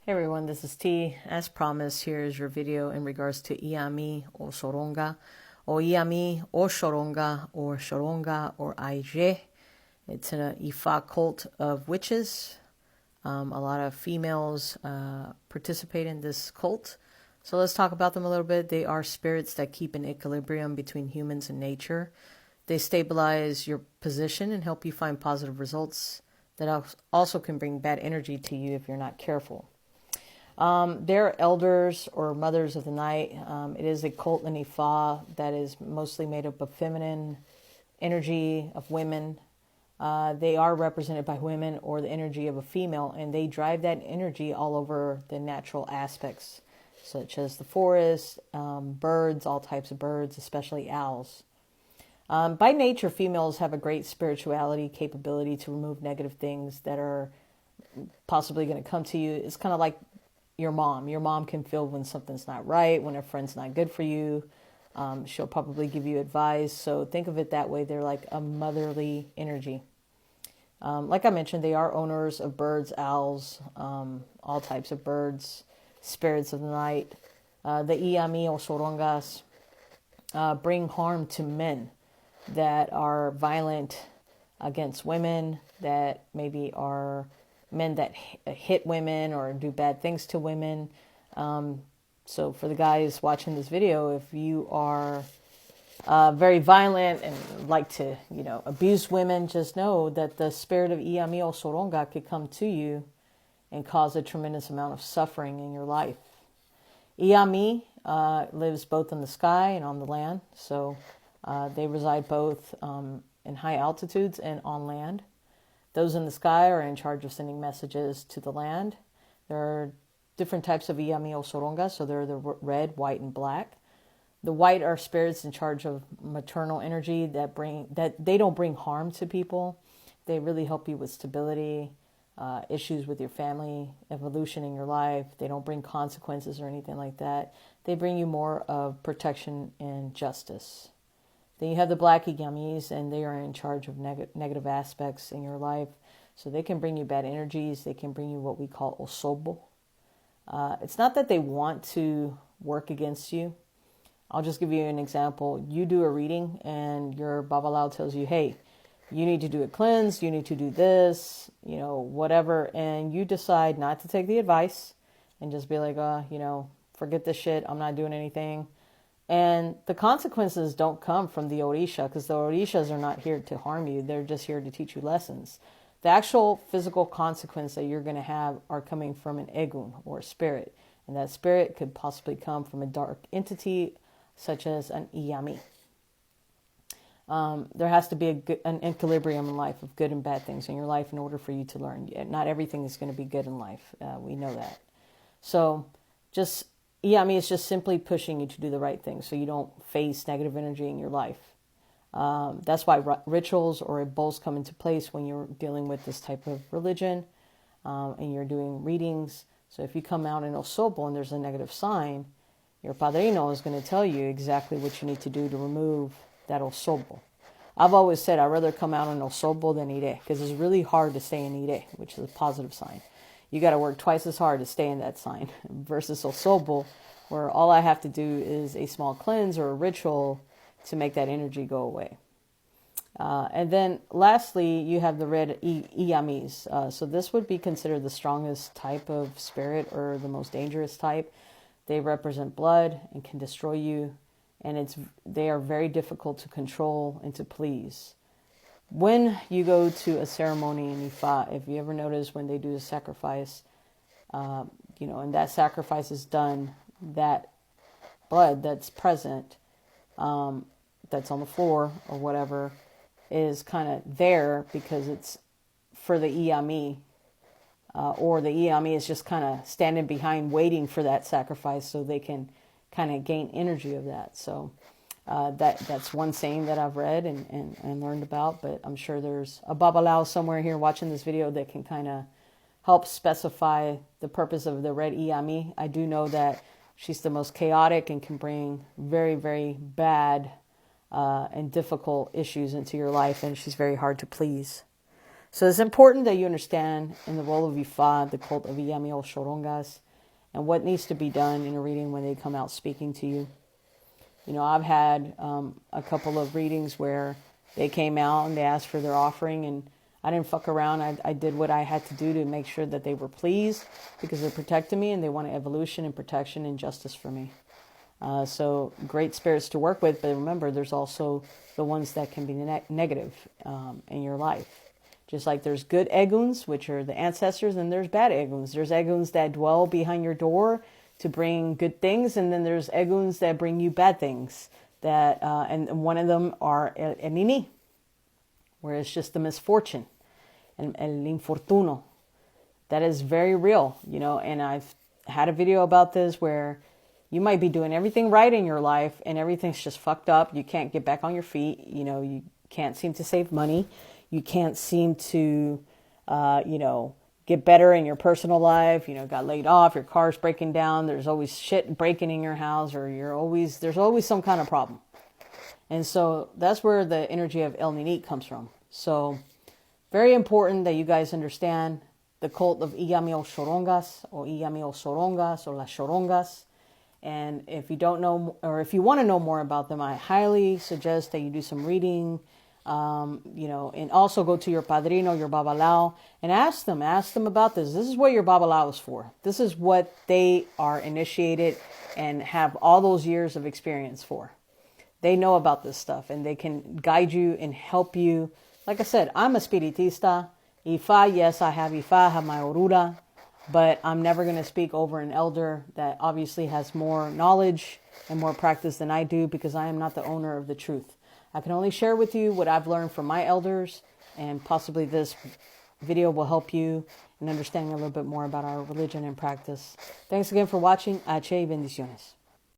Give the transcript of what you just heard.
Hey everyone, this is T. As promised, here is your video in regards to Iyami or Soronga, or Iyami or Soronga, or Soronga or Aije. It's an Ifa cult of witches. A lot of females participate in this cult. So let's talk about them a little bit. They are spirits that keep an equilibrium between humans and nature. They stabilize your position and help you find positive results that also can bring bad energy to you if you're not careful. They're elders or mothers of the night. It is a cult in Ifa that is mostly made up of feminine energy of women. They are represented by women or the energy of a female, and they drive that energy all over the natural aspects, such as the forest, birds, all types of birds, especially owls. By nature, females have a great spirituality capability to remove negative things that are possibly going to come to you. It's kind of like your mom. Your mom can feel when something's not right, when a friend's not good for you. She'll probably give you advice. So think of it that way. They're like a motherly energy. Like I mentioned, they are owners of birds, owls, all types of birds, spirits of the night. The Iyami or Sorongas bring harm to men that are violent against women, that maybe are men that hit women or do bad things to women. So for the guys watching this video, if you are very violent and like to, abuse women, just know that the spirit of Iyami or Soronga could come to you and cause a tremendous amount of suffering in your life. Iyami lives both in the sky and on the land. So they reside both in high altitudes and on land. Those in the sky are in charge of sending messages to the land. There are different types of Iyami or Soronga, so they're the red, white, and black. The white are spirits in charge of maternal energy that they don't bring harm to people. They really help you with stability, issues with your family, evolution in your life. They don't bring consequences or anything like that. They bring you more of protection and justice. Then you have the black Iyamis, and they are in charge of negative aspects in your life. So they can bring you bad energies. They can bring you what we call osobo. It's not that they want to work against you. I'll just give you an example. You do a reading, and your Babalao tells you, hey, you need to do a cleanse, you need to do this, whatever. And you decide not to take the advice and just be like, forget this shit. I'm not doing anything. And the consequences don't come from the Orisha, because the Orishas are not here to harm you. They're just here to teach you lessons. The actual physical consequence that you're going to have are coming from an egun or a spirit. And that spirit could possibly come from a dark entity such as an Iyami. There has to be an equilibrium in life of good and bad things in your life in order for you to learn. Not everything is going to be good in life. We know that. So Iyami is just simply pushing you to do the right thing so you don't face negative energy in your life. That's why rituals or bowls come into place when you're dealing with this type of religion and you're doing readings. So if you come out in Osobo and there's a negative sign, your padrino is going to tell you exactly what you need to do to remove that Osobo. I've always said I'd rather come out in Osobo than Ire, because it's really hard to stay in Ire, which is a positive sign. You got to work twice as hard to stay in that sign versus Osobo, where all I have to do is a small cleanse or a ritual to make that energy go away. And then lastly, you have the red Iyamis. So this would be considered the strongest type of spirit or the most dangerous type. They represent blood and can destroy you. And they are very difficult to control and to please. When you go to a ceremony in Ifa, if you ever notice when they do a sacrifice, and that sacrifice is done, that blood that's present, that's on the floor or whatever, is kind of there because it's for the Iyami, or the Iyami is just kind of standing behind waiting for that sacrifice so they can kind of gain energy of that. So that's one saying that I've read and learned about, but I'm sure there's a Babalao somewhere here watching this video that can kind of help specify the purpose of the red Iyami. I do know that she's the most chaotic and can bring very, very bad and difficult issues into your life, and she's very hard to please. So it's important that you understand in the role of Ifa, the cult of Iyami or Shorongas, and what needs to be done in a reading when they come out speaking to you. You know, I've had a couple of readings where they came out and they asked for their offering, and I didn't fuck around. I did what I had to do to make sure that they were pleased, because they're protecting me and they want evolution and protection and justice for me. So great spirits to work with, but remember, there's also the ones that can be negative in your life. Just like there's good eguns, which are the ancestors, and there's bad eguns. There's eguns that dwell behind your door to bring good things, and then there's eguns that bring you bad things. And one of them are el nini, where it's just the misfortune, and el infortuno. That is very real, you know, and I've had a video about this where you might be doing everything right in your life and everything's just fucked up. You can't get back on your feet. You know, you can't seem to save money. You can't seem to, get better in your personal life. You know, got laid off, your car's breaking down. There's always shit breaking in your house, or there's always some kind of problem. And so that's where the energy of El Nini comes from. So very important that you guys understand the cult of Iyami o Shorongas, or Iyami o Sorongas, or las Shorongas. And if you don't know, or if you want to know more about them, I highly suggest that you do some reading, and also go to your padrino, your babalao, and ask them about this. This is what your babalao is for. This is what they are initiated and have all those years of experience for. They know about this stuff, and they can guide you and help you. Like I said, I'm a spiritista. Ifa, yes, I have Ifa, I have my Orura, but I'm never going to speak over an elder that obviously has more knowledge and more practice than I do, because I am not the owner of the truth. I can only share with you what I've learned from my elders, and possibly this video will help you in understanding a little bit more about our religion and practice. Thanks again for watching. H. Bendiciones.